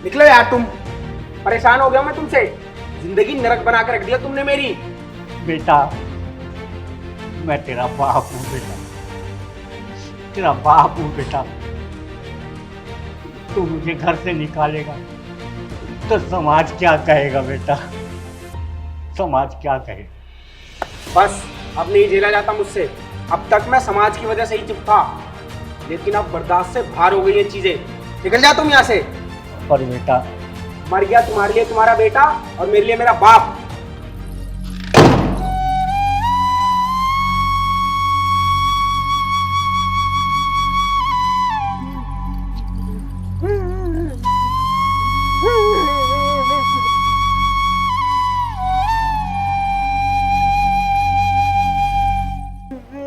निकलो यार तुम। परेशान हो गया मैं तुमसे। जिंदगी नरक बना के रख दिया तुमने मेरी। बेटा, मैं तेरा बाप हूँ बेटा, तेरा बाप हूँ बेटा। तू मुझे घर से निकालेगा तो समाज क्या कहेगा बेटा? समाज क्या कहेगा? बस अब नहीं झेला जाता मुझसे। अब तक मैं समाज की वजह से ही चुप था, लेकिन अब बर्दाश्त से बाहर हो गई ये चीजें। निकल जा तुम यहाँ से। पर बेटा, मर गया तुम्हारे लिए तुम्हारा बेटा और मेरे लिए मेरा बाप।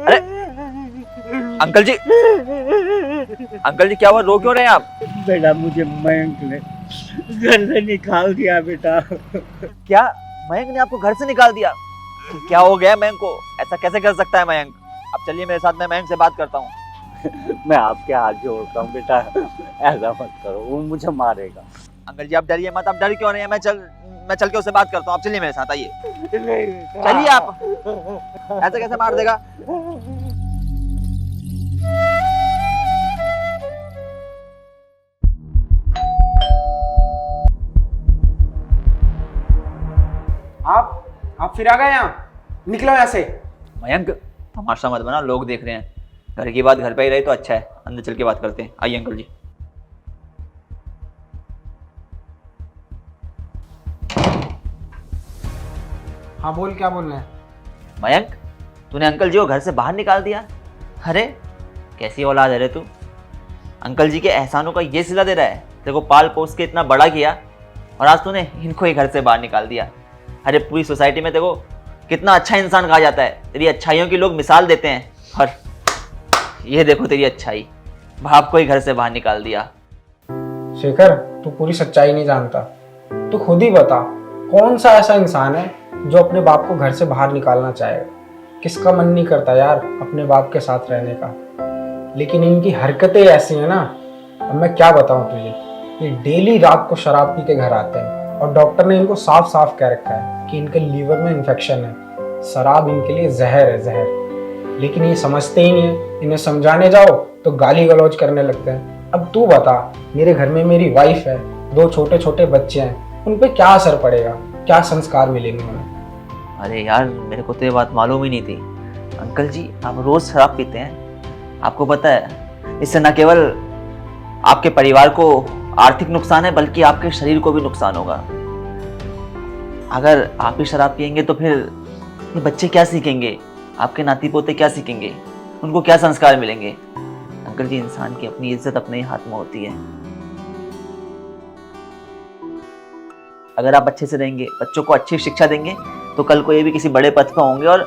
अरे अंकल जी, अंकल जी क्या हुआ, रो क्यों रहे हैं आप? बेटा मुझे मयंक ने घर से निकाल दिया बेटा। क्या मयंक ने आपको घर से निकाल दिया? क्या हो गया मयंक को? ऐसा कैसे कर सकता है मयंक? अब चलिए मेरे साथ, मैं मयंक से बात करता हूँ। मैं आपके हाथ जोड़ता हूँ बेटा, ऐसा मत करो, वो मुझे मारेगा। अंकल जी आप डरिए मत, आप डर क्यों रहे हैं? मैं चल के उससे बात करता हूँ। आप चलिए मेरे साथ, आइए। नहीं चलिए आप। ऐसे कैसे मार देगा? आप फिर आ गए यहाँ। निकलो यहाँ से। मयंक तमाशा मत बना, लोग देख रहे हैं। घर की बात घर पे ही रही तो अच्छा है। अंदर चल के बात करते हैं, आइए अंकल जी। हाँ बोल, क्या बोलना है? मयंक तूने अंकल जी को घर से बाहर निकाल दिया? अरे कैसी औलाद है रे तू? अंकल जी के एहसानों का ये सिला दे रहा है? तेरे को पाल पोस के इतना बड़ा किया और आज तूने इनको ही घर से बाहर निकाल दिया। अरे पूरी सोसाइटी में देखो कितना अच्छा इंसान कहा जाता है, तेरी अच्छाइयों की लोग मिसाल देते हैं, और ये देखो तेरी अच्छाई, बाप को ही घर से बाहर निकाल दिया। शेखर, तू पूरी सच्चाई नहीं जानता। तू खुद ही बता, कौन सा ऐसा इंसान है जो अपने बाप को घर से बाहर निकालना चाहेगा? किसका मन नहीं करता यार अपने बाप के साथ रहने का? लेकिन इनकी हरकतें ऐसी हैं ना, अब मैं क्या बताऊं तुझे। ये डेली रात को शराब पी के घर आते हैं और डॉक्टर ने इनको साफ साफ कह रखा है कि इनके लीवर में इन्फेक्शन है। शराब इनके लिए जहर है, जहर। लेकिन ये समझते ही नहीं है। इन्हें समझाने जाओ तो गाली गलौज करने लगते हैं। अब तू बता, मेरे घर में मेरी वाइफ है, 2 छोटे छोटे बच्चे हैं, उन पे क्या असर पड़ेगा? क्या संस्कार मिलेंगे उन्हें? अरे यार मेरे को तो ये बात मालूम ही नहीं थी। अंकल जी आप रोज शराब पीते हैं, आपको पता है इससे न केवल आपके परिवार को आर्थिक नुकसान है बल्कि आपके शरीर को भी नुकसान होगा। अगर आप ही शराब पियेंगे तो फिर ये बच्चे क्या सीखेंगे? आपके नाती पोते क्या सीखेंगे? उनको क्या संस्कार मिलेंगे? अंकल जी इंसान की अपनी इज्जत अपने ही हाथ में होती है। अगर आप अच्छे से रहेंगे, बच्चों को अच्छी शिक्षा देंगे तो कल को ये भी किसी बड़े पद पर होंगे और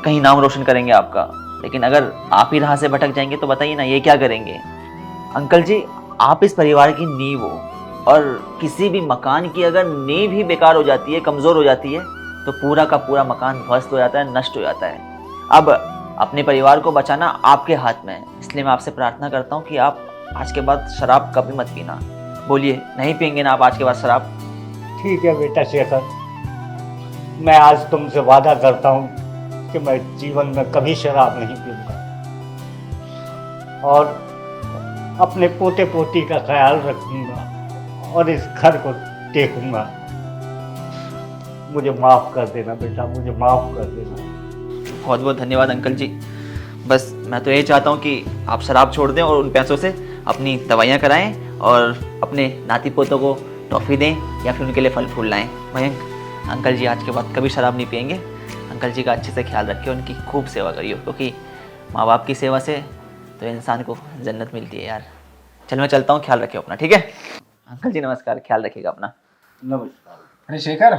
कहीं नाम रोशन करेंगे आपका। लेकिन अगर आप ही राह से भटक जाएंगे तो बताइए ना ये क्या करेंगे? अंकल जी आप इस परिवार की नींव हो, और किसी भी मकान की अगर नींव ही बेकार हो जाती है, कमजोर हो जाती है, तो पूरा का पूरा मकान ध्वस्त हो जाता है, नष्ट हो जाता है। अब अपने परिवार को बचाना आपके हाथ में है, इसलिए मैं आपसे प्रार्थना करता हूँ कि आप आज के बाद शराब कभी मत पीना। बोलिए नहीं पियेंगे ना आप आज के बाद शराब? ठीक है बेटा शेखर, मैं आज तुमसे वादा करता हूँ कि मैं जीवन में कभी शराब नहीं पीऊंगा और अपने पोते पोती का ख्याल रखूंगा और इस घर को देखूंगा। मुझे माफ कर देना बेटा, मुझे माफ कर देना। बहुत बहुत धन्यवाद अंकल जी। बस मैं तो ये चाहता हूँ कि आप शराब छोड़ दें और उन पैसों से अपनी दवाइयाँ कराएं और अपने नाती पोतों को टॉफ़ी दें या फिर उनके लिए फल फूल लाएं। मयंक अंकल जी आज के बाद कभी शराब नहीं पियेंगे। अंकल जी का अच्छे से ख्याल रखिए, उनकी खूब सेवा करिए, क्योंकि माँ बाप की सेवा से तो इंसान को जन्नत मिलती है यार। चल मैं चलता हूँ, ख्याल रखिए अपना, ठीक है? अंकल जी नमस्कार, ख्याल रखिएगा अपना। नमस्कार। अरे शेखर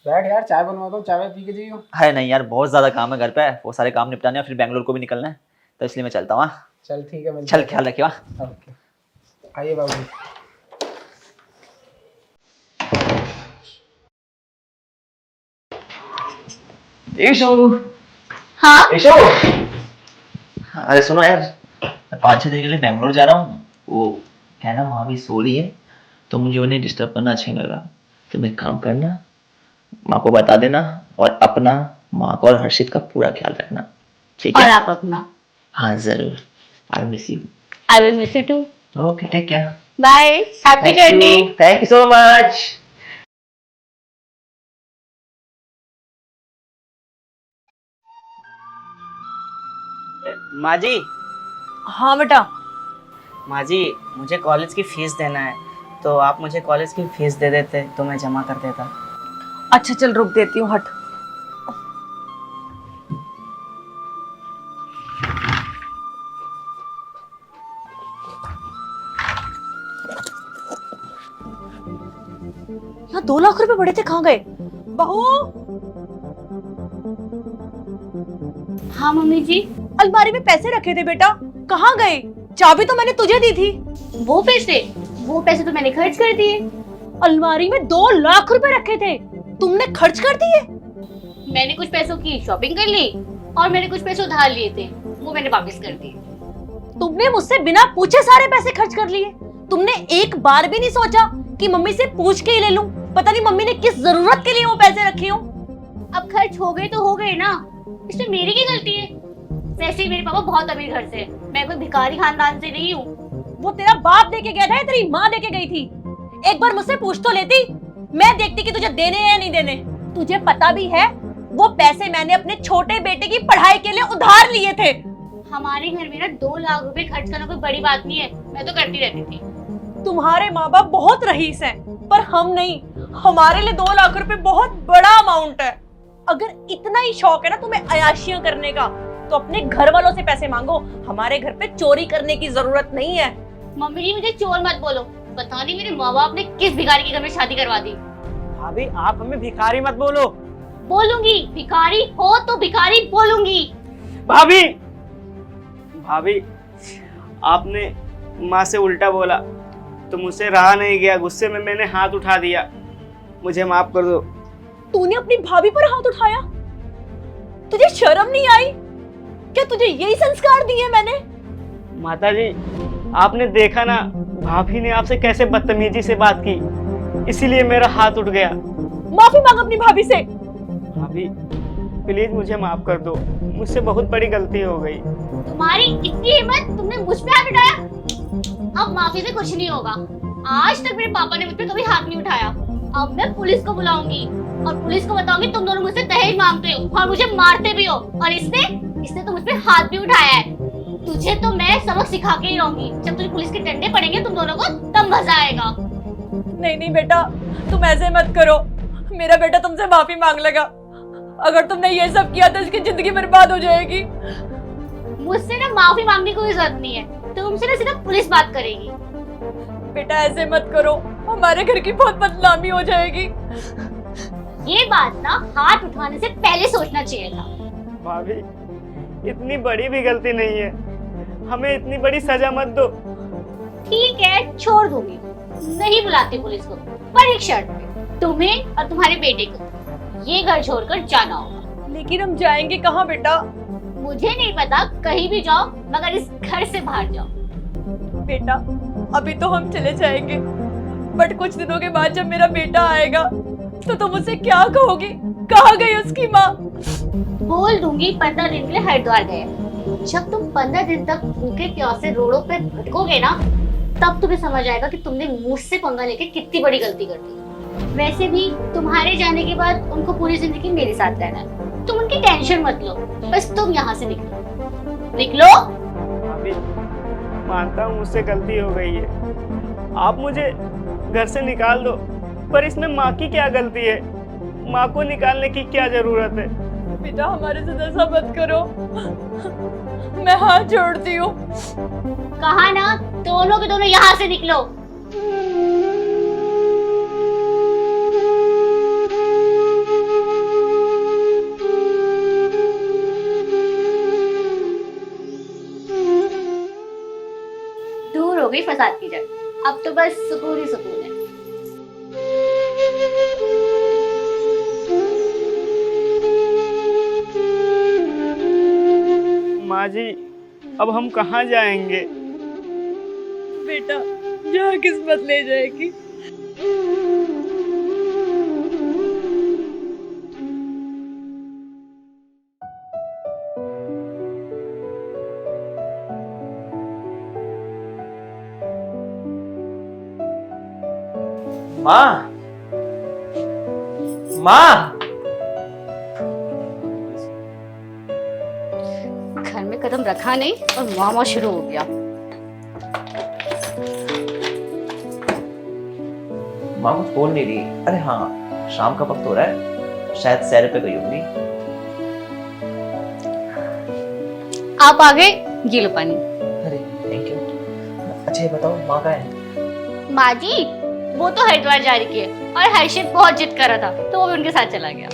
बैठ यार, चाय बनवा दो, चाय पी के जाइयो। है नहीं यार, बहुत ज़्यादा काम है घर पे, वो सारे काम निपटाने हैं, फिर बेंगलोर को भी निकलना है, तो इसलिए मैं चलता हूँ। हाँ चल ठीक है, चल ख्याल रखिए। ओके, आइए बाबू। ईशु, हाँ ईशु, अरे सुनो यार, मैं 5-6 दिन के लिए बेंगलोर जा रहा हूँ। वो क्या है ना, वहाँ भी सो रही है तो मुझे उन्हें डिस्टर्ब करना अच्छा नहीं लगा। तुम एक काम करना, माँ को बता देना और अपना, माँ को और हर्षित का पूरा ख्याल रखना, ठीक और है? आप अपना। हाँ जरूर। I miss you. I will miss you too. Okay, take care. Bye, happy journey. Thank you so much. माँ जी। हाँ बेटा। माँ जी, मुझे कॉलेज की फीस देना है, तो आप मुझे कॉलेज की फीस दे देते तो मैं जमा कर देता। अच्छा चल रुक देती हूँ, हट। यहाँ 2 लाख रुपए पड़े थे, कहाँ गए? बहू, हाँ मम्मी जी। अलमारी में पैसे रखे थे बेटा, कहाँ गए? चाबी तो मैंने तुझे दी थी। वो पैसे तो मैंने खर्च कर दिए। अलमारी में 2 लाख रुपए रखे थे, तुमने खर्च कर दिए? मैंने कुछ पैसों की शॉपिंग कर ली और मैंने कुछ पैसे उधार लिए थे, वो मैंने वापस कर दिए। तुमने मुझसे बिना पूछे सारे पैसे खर्च कर लिए। तुमने एक बार भी नहीं सोचा कि मम्मी से पूछ के ही ले लूं। पता नहीं मम्मी ने किस जरूरत के लिए वो पैसे रखे हों। अब खर्च हो गए तो हो गए ना, इसमें मेरी क्या गलती है? वैसे ही मेरे पापा बहुत अमीर घर से हैं, मैं कोई भिखारी खानदान से नहीं हूँ। वो तेरा बाप देके गया था या तेरी माँ देके गई थी? एक बार मुझसे पूछ तो लेती, मैं देखती कि तुझे देने हैं या नहीं देने। तुझे पता भी है वो पैसे मैंने अपने छोटे बेटे की पढ़ाई के लिए उधार लिए थे। हमारे घर में ना 2 लाख रुपए खर्च करना कोई बड़ी बात नहीं है, मैं तो करती रहती थी। तुम्हारे माँ बाप बहुत रईस हैं, पर हम नहीं। हमारे लिए 2 लाख रुपए बहुत बड़ा अमाउंट है। अगर इतना ही शौक है ना तुम्हें अयाशियां करने का, तो अपने घर वालों से पैसे मांगो। हमारे घर पे चोरी करने की जरूरत नहीं है। मम्मी जी मुझे चोर मत बोलो, पता नहीं मेरे माँ बाप ने किस भिखारी के घर में शादी करवा दी। भाभी, आप हमें भिखारी मत बोलो। बोलूंगी, भिखारी हो तो भिखारी बोलूंगी। भाभी, भाभी, आपने माँ से उल्टा बोला तो मुझसे रहा नहीं गया, गुस्से में मैंने हाथ उठा दिया, मुझे माफ कर दो। तूने अपनी भाभी पर हाथ उठाया? तुझे शर्म नहीं आई? क्या तुझे यही संस्कार दिए मैंने? माता जी, आपने देखा ना भाभी ने आपसे कैसे बदतमीजी से बात की, इसीलिए मेरा हाथ उठ गया। माफी मांग अपनी भाभी से। भाभी प्लीज मुझे माफ कर दो, मुझसे बहुत बड़ी गलती हो गई। तुम्हारी इतनी हिम्मत, तुमने मुझ पे हाथ उठाया? अब माफी से कुछ नहीं होगा। आज तक मेरे पापा ने मुझ पे कभी हाथ नहीं उठाया। अब मैं पुलिस को बुलाऊंगी और पुलिस को बताऊंगी तुम दोनों मुझसे दहेज मांगते हो और मुझे मारते भी हो, और इसने तो मुझ पे हाथ भी उठाया है। तुझे तो मैं सबक सिखा के ही रहूंगी। जब तुझे पुलिस के डंडे पड़ेंगे तुम दोनों को, तब मजा आएगा। नहीं नहीं बेटा, तुम ऐसे मत करो। मेरा बेटा तुमसे माफी मांग लेगा। अगर तुमने ये सब किया तो इसकी जिंदगी बर्बाद हो जाएगी। मुझसे ना माफी मांगने की कोई जरूरत नहीं है, तुमसे ना सिर्फ पुलिस बात करेगी। बेटा ऐसे मत करो, हमारे घर की बहुत बदनामी हो जाएगी। ये बात ना हाथ उठाने से पहले सोचना चाहिए था। भाभी, इतनी बड़ी भी गलती नहीं है, हमें इतनी बड़ी सजा मत दो। ठीक है, छोड़ दूंगी, नहीं बुलाती पुलिस को, पर एक शर्त पे, तुम्हें और तुम्हारे बेटे को ये घर छोड़कर जाना होगा। लेकिन हम जाएंगे कहाँ बेटा? मुझे नहीं पता, कहीं भी जाओ मगर इस घर से बाहर जाओ। बेटा अभी तो हम चले जाएंगे, बट कुछ दिनों के बाद जब मेरा बेटा आएगा तो तुम उसे क्या कहोगी? कहाँ गई उसकी माँ? बोल दूंगी 15 दिन के लिए हरिद्वार गए। जब तुम 15 दिन तक भूखे प्यासे रोडों पे भटकोगे ना, तब तुम्हें समझ आएगा कि तुमने मुझसे पंगा लेके कितनी बड़ी गलती कर दी। वैसे भी तुम्हारे जाने के बाद उनको पूरी जिंदगी मेरे साथ रहना है, तुम उनकी टेंशन मत लो। बस तुम यहाँ से निकलो। भाभी, मानता हूँ मुझसे गलती हो गई है, आप मुझे घर से निकाल दो, पर इसमें माँ की क्या गलती है? माँ को निकालने की क्या जरूरत है? बेटा हमारे साथ ऐसा मत करो, मैं हाथ जोड़ती हूँ। कहा ना, दोनों के दोनों यहाँ से निकलो। दूर हो गई फसाद की जड़, अब तो बस सुकून ही सुकून है। माँ जी, अब हम कहाँ जाएंगे? बेटा जहाँ किस्मत ले जाएगी। माँ, माँ। घर में कदम रखा नहीं और मामा शुरू हो गया। माँ कुछ बोल नहीं रही। अरे हाँ, शाम का वक्त हो रहा है, शायद सैर पे गई होंगी। आप आ गए, ये लो पानी। अरे थैंक यू। अच्छा ये बताओ, माँ कहाँ है? माँ जी वो तो हरिद्वार जा रही है और हर्षित बहुत जिद कर रहा था तो वो भी उनके साथ चला गया।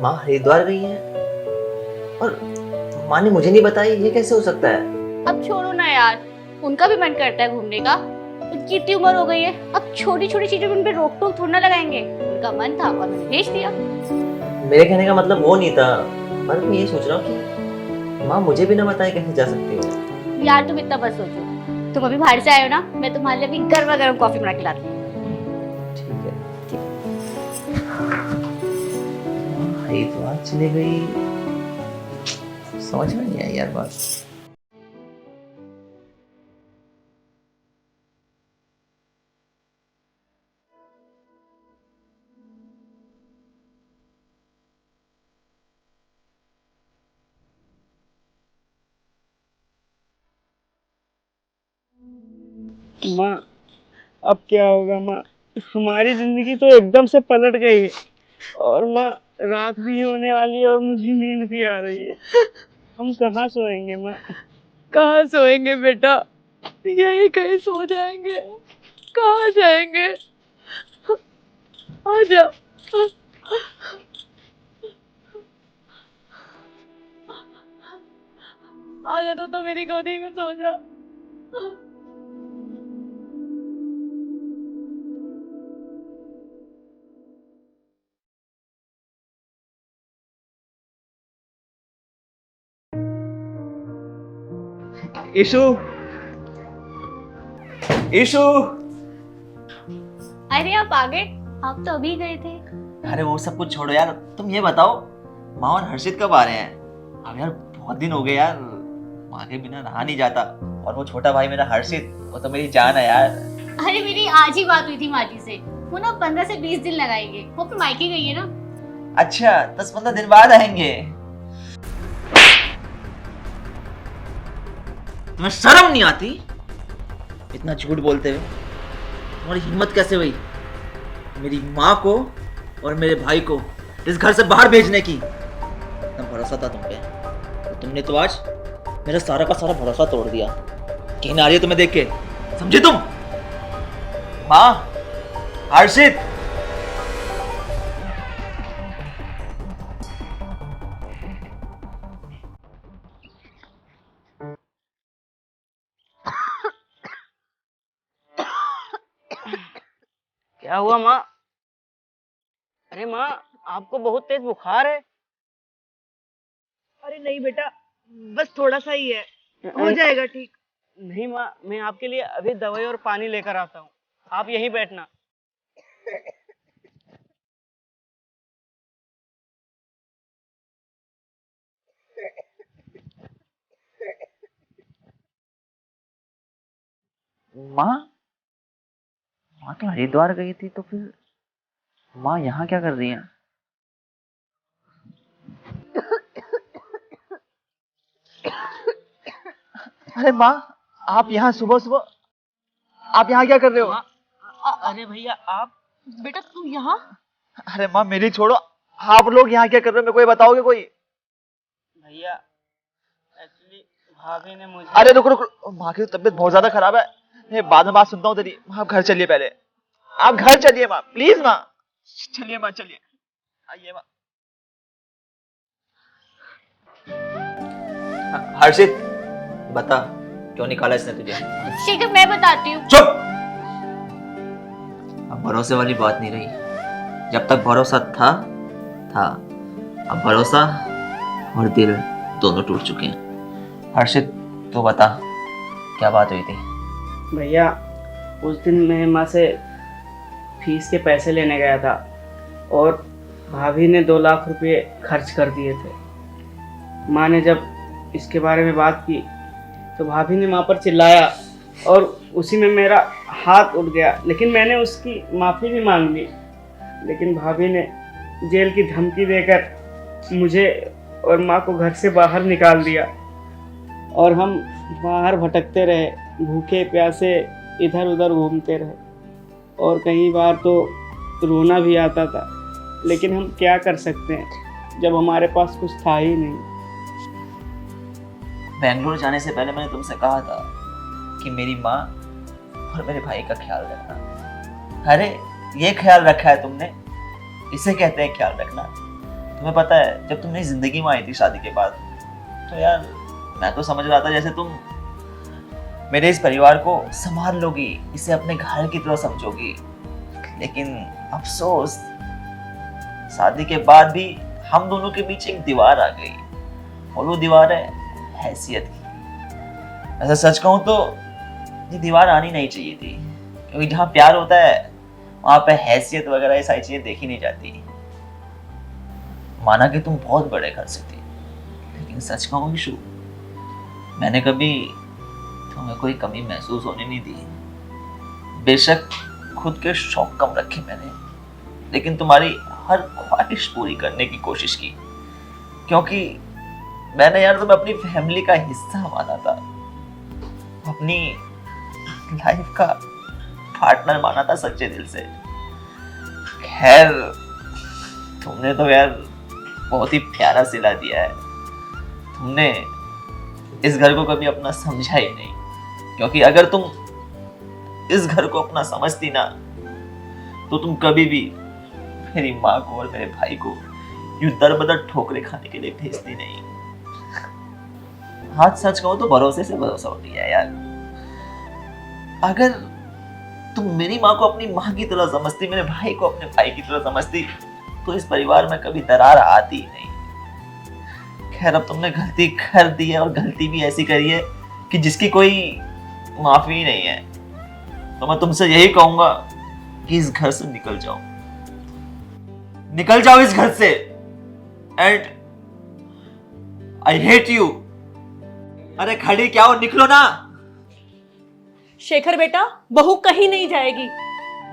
माँ हरिद्वार गई है और माँ ने मुझे नहीं बताई, ये कैसे हो सकता है? अब छोड़ो ना यार, उनका भी मन करता है घूमने का। उनकी इतनी उम्र हो गई है, अब छोटी छोटी चीजों में उन पे रोक टोक थोड़ा ना लगाएंगे। उनका मन था और मैंने भेज दिया। मेरे कहने का मतलब वो नहीं था, पर मैं ये सोच रहा हूँ कि माँ मुझे भी ना बताए कैसे जा सकती है। यार तुम इतना बस सोचो, तुम अभी बाहर से आए हो ना, मैं तुम्हारे लिए अभी गर्मा गर्म कॉफी बना के लाती हूँ। ठीक है। हरिद्वार चली गई, समझ में नहीं आई यार बात। माँ अब क्या होगा माँ, हमारी जिंदगी तो एकदम से पलट गई है। और माँ रात भी होने वाली है और मुझे नींद भी आ रही है। हम कहाँ सोएंगे माँ? कहाँ सोएंगे बेटा, यही कहीं सो जाएंगे। कहाँ जाएंगे, आ जा। आ जा तो मेरी गोदी में सो जा। ईशु, ईशु। अरे आप आ गए, आप तो अभी गए थे। अरे वो सब कुछ छोड़ो यार, तुम ये बताओ माँ और हर्षित कब आ रहे हैं? अब यार बहुत दिन हो गए यार, माँ के बिना रहा नहीं जाता। और वो छोटा भाई मेरा हर्षित, वो तो मेरी जान है यार। अरे मेरी आज ही बात हुई थी माँ जी से, वो ना 15 से 20 दिन लगाएंगे, वो अपने मायके गई है ना। अच्छा 10-15 दिन बाद आएंगे? तुम्हें शर्म नहीं आती इतना झूठ बोलते हुए? तुम्हारी हिम्मत कैसे हुई मेरी माँ को और मेरे भाई को इस घर से बाहर भेजने की? इतना भरोसा था तुम पे, तो तुमने तो आज मेरा सारा का सारा भरोसा तोड़ दिया। कहना आ रही है तुम्हें देख के, समझे तुम? माँ, हर्षित। क्या हुआ माँ? अरे माँ आपको बहुत तेज बुखार है। अरे नहीं बेटा, बस थोड़ा सा ही है, हो जाएगा ठीक। नहीं माँ, मैं आपके लिए अभी दवाई और पानी लेकर आता हूँ, आप यहीं बैठना। माँ, माँ तो हरिद्वार गई थी, तो फिर माँ यहाँ क्या कर रही है? अरे माँ, आप यहाँ सुबह सुबह, आप यहाँ क्या कर रहे हो? अरे भैया आप। बेटा तू यहाँ? अरे माँ मेरी छोड़ो, आप लोग यहाँ क्या कर रहे हो? मेरे को ये बताओगे कोई? भैया एक्चुअली भाभी ने मुझे। अरे रुको रुको, माँ की तबीयत बहुत ज्यादा खराब है, मैं बाद में बात सुनता हूँ तेरी। आप घर चलिए, पहले आप घर चलिए माँ, प्लीज माँ। चलिए माँ, चलिए, आइए माँ। हर्षित बता, क्यों निकाला इसने तुझे? शेखर मैं बताती हूँ। चुप। अब भरोसे वाली बात नहीं रही, जब तक भरोसा था। अब भरोसा और दिल दोनों टूट चुके हैं। हर्षित तू बता, क्या बात हुई थी? भैया उस दिन मैं माँ से फीस के पैसे लेने गया था और भाभी ने 2 लाख रुपए खर्च कर दिए थे। माँ ने जब इसके बारे में बात की तो भाभी ने माँ पर चिल्लाया और उसी में मेरा हाथ उठ गया, लेकिन मैंने उसकी माफ़ी भी मांग ली। लेकिन भाभी ने जेल की धमकी देकर मुझे और माँ को घर से बाहर निकाल दिया और हम बाहर भटकते रहे, भूखे प्यासे इधर उधर घूमते रहे और कई बार तो रोना भी आता था, लेकिन हम क्या कर सकते हैं जब हमारे पास कुछ था ही नहीं। बेंगलोर जाने से पहले मैंने तुमसे कहा था कि मेरी माँ और मेरे भाई का ख्याल रखना। अरे ये ख्याल रखा है तुमने, इसे कहते हैं ख्याल रखना। तुम्हें पता है जब तुम मेरी जिंदगी में आई थी शादी के बाद, तो यार मैं तो समझ रहा था जैसे तुम मेरे इस परिवार को संभाल लोगी, इसे अपने घर की तरह समझोगी। लेकिन अफसोस शादी के बाद भी हम दोनों के बीच एक दीवार आ गई, और वो दीवार है हैसियत की। ऐसा सच कहूं तो ये दीवार आनी नहीं चाहिए थी, क्योंकि जहाँ प्यार होता है वहां पे हैसियत वगैरह ये सारी चीजें देखी नहीं जाती। माना कि तुम बहुत बड़े घर से थी, लेकिन सच कहूं विशु, मैंने कभी तुम्हें कोई कमी महसूस होने नहीं दी। बेशक खुद के शौक कम रखे मैंने, लेकिन तुम्हारी हर ख्वाहिश पूरी करने की कोशिश की, क्योंकि मैंने यार तुम्हें अपनी फैमिली का हिस्सा माना था, अपनी लाइफ का पार्टनर माना था सच्चे दिल से। खैर तुमने तो यार बहुत ही प्यारा सिला दिया है। तुमने इस घर को कभी अपना समझा ही नहीं, क्योंकि अगर तुम इस घर को अपना समझती ना, तो तुम कभी भी मेरी माँ को और मेरे भाई को यूं दर-बदर ठोकरे खाने के लिए भेजती नहीं। हाथ सच कहूं तो भरोसे से भरोसा उठ गया यार। अगर तुम मेरी माँ को अपनी माँ की तरह समझती, मेरे भाई को अपने भाई की तरह समझती, तो इस परिवार में कभी दरार आती ही नहीं। खैर अब तुमने गलती कर दी है, और गलती भी ऐसी करी है कि जिसकी कोई माफी नहीं है। तो मैं तुमसे यही कहूंगा कि इस घर से निकल जाओ, निकल जाओ इस घर से। And I hate you. अरे खड़ी क्या हो, निकलो ना। शेखर बेटा, बहू कहीं नहीं जाएगी।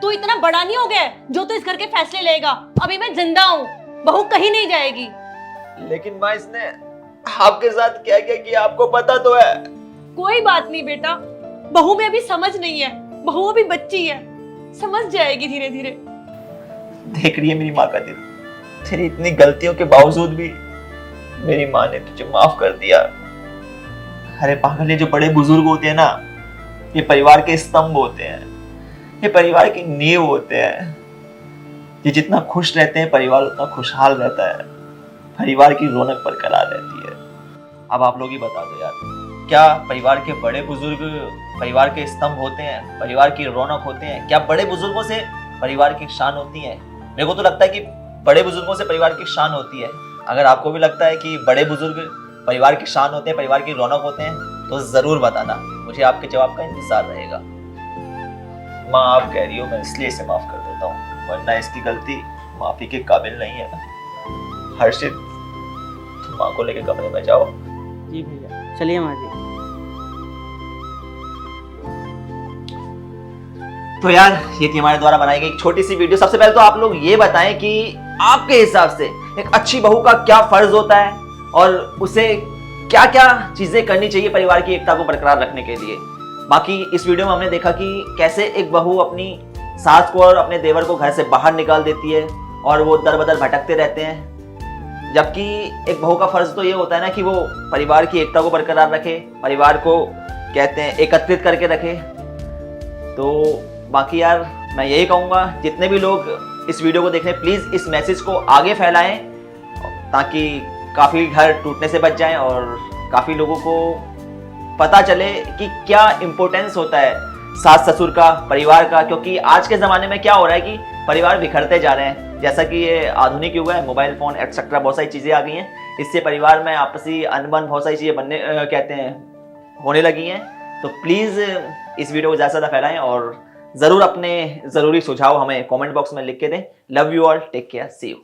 तू इतना बड़ा नहीं हो गया है जो तू इस घर के फैसले लेगा। अभी मैं जिंदा हूँ, बहू कहीं नहीं जाएगी। लेकिन माँ इसने आपके साथ क्या क्या किया आपको पता तो है। कोई बात नहीं बेटा, बहू में अभी समझ नहीं है, बहू अभी बच्ची है, समझ जाएगी धीरे धीरे। देख रही है मेरी माँ का दिल, तेरी इतनी गलतियों के बावजूद भी मेरी माँ ने तुझे माफ कर दिया। अरे पागल, ये जो बड़े बुजुर्ग होते हैं ना, ये परिवार के स्तंभ होते हैं, ये परिवार की नींव होते हैं। ये जितना खुश रहते हैं परिवार उतना खुशहाल रहता है, परिवार की रौनक बरकरार रहती है। अब आप लोग ही बता दो यार, क्या परिवार के बड़े बुजुर्ग परिवार के स्तंभ होते हैं, परिवार की रौनक होते हैं? क्या बड़े बुजुर्गों से परिवार की शान होती है? मेरे को तो लगता है कि बड़े बुजुर्गों से परिवार की शान होती है। अगर आपको भी लगता है कि बड़े बुजुर्ग परिवार की शान होते हैं, परिवार की रौनक होते हैं, तो जरूर बताना, मुझे आपके जवाब का इंतजार रहेगा। माँ आप कह रही हो, मैं इसलिए इसे माफ कर देता हूँ, वरना इसकी गलती माफी के काबिल नहीं है। हर्षित, तुम माँ को लेकर कमरे में जाओ। जी भैया, चलिए माँ जी। तो यार ये थी हमारे द्वारा बनाई गई एक छोटी सी वीडियो। सबसे पहले तो आप लोग ये बताएं कि आपके हिसाब से एक अच्छी बहू का क्या फर्ज होता है, और उसे क्या क्या चीजें करनी चाहिए परिवार की एकता को बरकरार रखने के लिए। बाकी इस वीडियो में हमने देखा कि कैसे एक बहू अपनी सास को और अपने देवर को घर से बाहर निकाल देती है, और वो दर बदर भटकते रहते हैं। जबकि एक बहू का फर्ज तो ये होता है ना कि वो परिवार की एकता को बरकरार रखे, परिवार को कहते हैं एकत्रित करके रखे। तो बाकी यार मैं यही कहूँगा, जितने भी लोग इस वीडियो को देख रहे हैं, प्लीज़ इस मैसेज को आगे फैलाएं, ताकि काफ़ी घर टूटने से बच जाएं और काफ़ी लोगों को पता चले कि क्या इम्पोर्टेंस होता है सास ससुर का, परिवार का। क्योंकि आज के ज़माने में क्या हो रहा है कि परिवार बिखरते जा रहे हैं। जैसा कि ये आधुनिक युग है, मोबाइल फ़ोन एक्सेट्रा बहुत सारी चीज़ें आ गई हैं, इससे परिवार में आपसी अनबन बहुत सारी चीज़ें बनने कहते हैं होने लगी हैं। तो प्लीज़ इस वीडियो को ज़्यादा से ज़्यादा फैलाएं और ज़रूर अपने ज़रूरी सुझाव हमें कमेंट बॉक्स में लिख के दें। Love you all, take care, see you.